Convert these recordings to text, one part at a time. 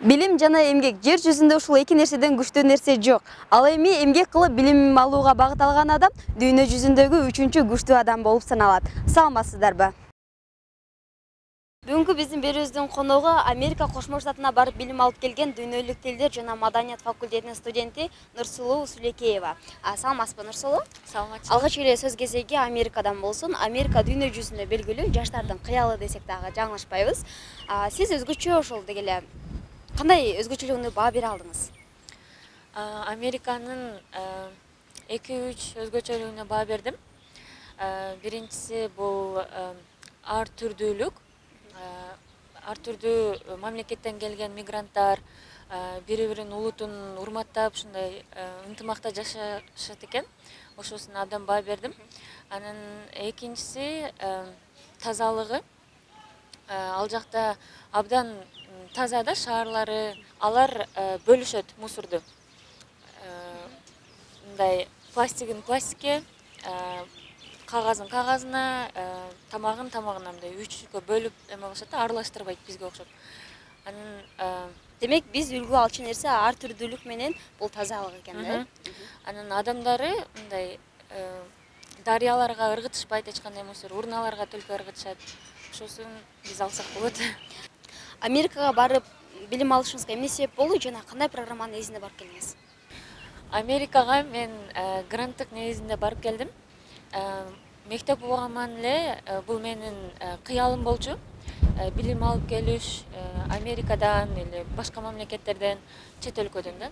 Билим жана эмгек жер жүзүндө ушул эки нерседен күчтүү нерсе жок. Ал эми эмгек кылып билим алууга багыт алган адам дүйнө жүзүндөгү 3-чү күчтүү адам болуп саналат. Саламатсыздарбы? Бүгүнкү биздин берүүбүздүн коногу Америка Кошмо Штатына барып билим алып келген дүйнөлүк тилдер жана маданият факультетинин студенти Нурсулуу Сүлекеева. Саламатсызбы, Нурсулуу? Саламатчы. Алгач эле сөз кезеги Америкадан болсун. Америка дүйнө жүзүндө белгилүү жаштардын кыялы десек дагы жаңылышпайбыз. Сиз өзгөчө ошол дегеле кандай өзгөчөлүгүнө баа бере алдыңыз? Американын 2-3 өзгөчөлүгүнө баа бердим. Биринчиси бул ар түрдүүлүк. Ар түрдүү мамлекеттен келген мигранттар бири-биринин улутун урматтап, ушундай ынтымакта жашашат экен. Ошосуна абдан баа бердим. Анан экинчиси тазалыгы. Ал жакта абдан таза да шаарлары, алар бөлүшөт мусорду. Мындай пластигин пластикке, кагазын кагазына, тамагын тамагына мындай 3-кө бөлүп эме кылышат да, аралаштырбайт бизге окшоп. Анан Демек, биз үлгү алчу нерсе ар түрдүүлүк менен бул тазалык экен да? Анан адамдары мындай дарыяларга ыргытышпайт эч кандай мусор, урналарга только ыргытышат. Ошосун биз алсак болот. Америкага барып билим алышыңызга эмне себеп болду жана кандай программанын негизинде барып келдиңиз? Америкага мен гранттык негизинде барып келдим. Мектеп окуган эле бул менин кыялым болчу. Билим алып келиш Америкадан или башка мамлекеттерден, чет өлкөдөн да.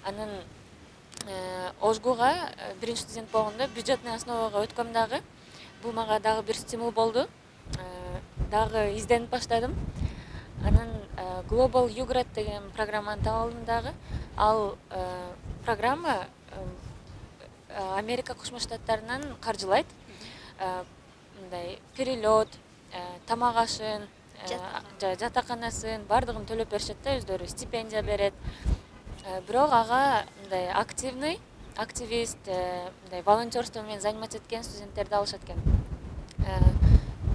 Анан ОЖГУга биринчи студент болгондо бюджетный основага өткөм дагы. Бул мага дагы бир стимул болду. Дагы изденип баштадым. Анан Global U-Grad деген программаны таап алдым дагы. Ал программа Америка Кошмо Штаттарынан каржылайт. Мындай перелет, тамак ашын, жатаканасын бардыгын төлөп беришет да, өздөрү стипендия берет. Бирок ага мындай активист, мындай волонтерство менен заниматься эткен студенттерди алышат экен.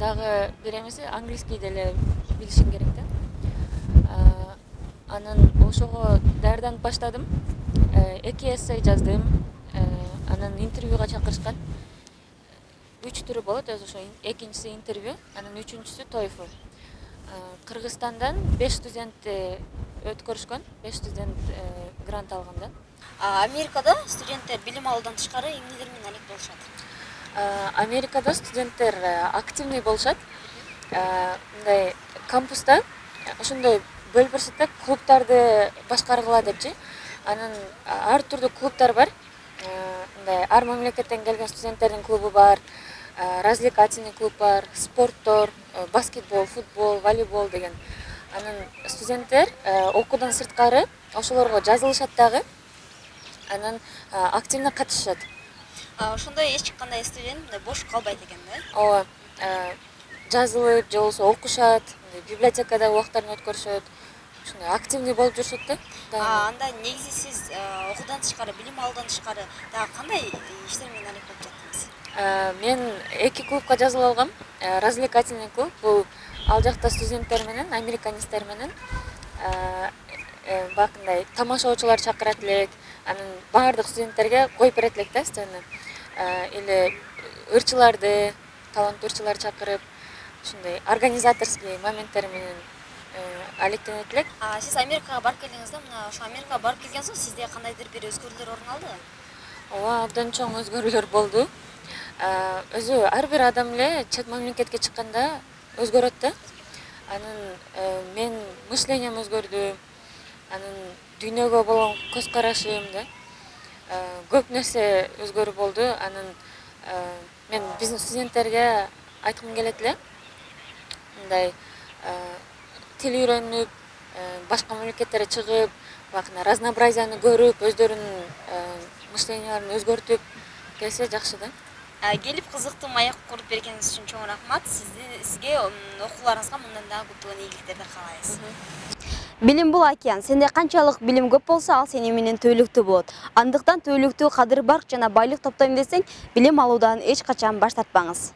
Дагы бир эмеси английский деле билишиң керек да. Анан ошого даярданып баштадым. 2 эссей жаздым. Анан интервьюга чакырышкан. 3 түрү болот, ошо экинчиси интервью, анан 3-үчүсү TOEFL. Кыргызстандан 5 студент өткөрүшкөн, 5 студент грант алган да. Америкада студенттер билим алуудан тышкары эмнелер менен алек болушат? Америкада студенттер активный болушат. Мындай кампуста ошондой бөлүп беришет да, клубтарды башкаргыла депчи. Анан ар түрдүү клубтар бар. Мындай ар мамлекеттен келген студенттердин клубу бар, развлекательный клуб бар, спорттор, баскетбол, футбол, волейбол деген. Анан студенттер окуудан сырткары ошолорго жазылышат дагы. Анан активно катышышат. Ошондой эч кандай студент бош калбайт экен да? Ооба, жазылып, же болбосо окушат, библиотекада убактарын өткөрүшөт. Ушундай активный болуп жүрүшөт да. Анда негизи сиз окуудан тышкары, билим алуудан тышкары дагы кандай иштер менен алек болуп жаттыңыз? Мен 2 клубка жазылып алгам. Развлекательный клуб, бул ал жакта студенттер менен, американецтер менен бакындай тамашаочулар чакырат элек. Анан баардык студенттерге коюп берет элек да сцена. Или ырчыларды, таланттуу ырчылар чакырып, ушундай организаторский моменттер менен алектенет элек. Сиз Америкага барып келдиңиз да, мына ошо Америкага барып келген соң сизде кандайдыр бир өзгөрүүлөр орун алдыбы? Ооба, абдан чоң өзгөрүүлөр болду. Өзү ар бир адам эле чет мамлекетке чыкканда өзгөрөт да. Анан мен мышлением өзгөрдү. Анан дүйнөгө болгон көз карашым да. Көп нерсе өзгөрүү болду. Анан мен биздин студенттерге айткым келет эле. Мындай тил үйрөнүп, башка мамлекеттерге чыгып, бакына разнообразияны көрүп, өздөрүнүн мышленияларын өзгөртүп келсе жакшы да. Келип кызыктуу маек куруп бергениңиз үчүн чоң рахмат. Сизге окууларыңызга мындан дагы көптөгөн ийгиликтерди каалайбыз. Билим бул океан. Сенде канчалык билим көп болсо, ал сени менен түбөлүктүү болот. Андыктан түбөлүктүү кадыр барк жана байлык топтойм десең, билим алуудан эч качан баш тартпаңыз.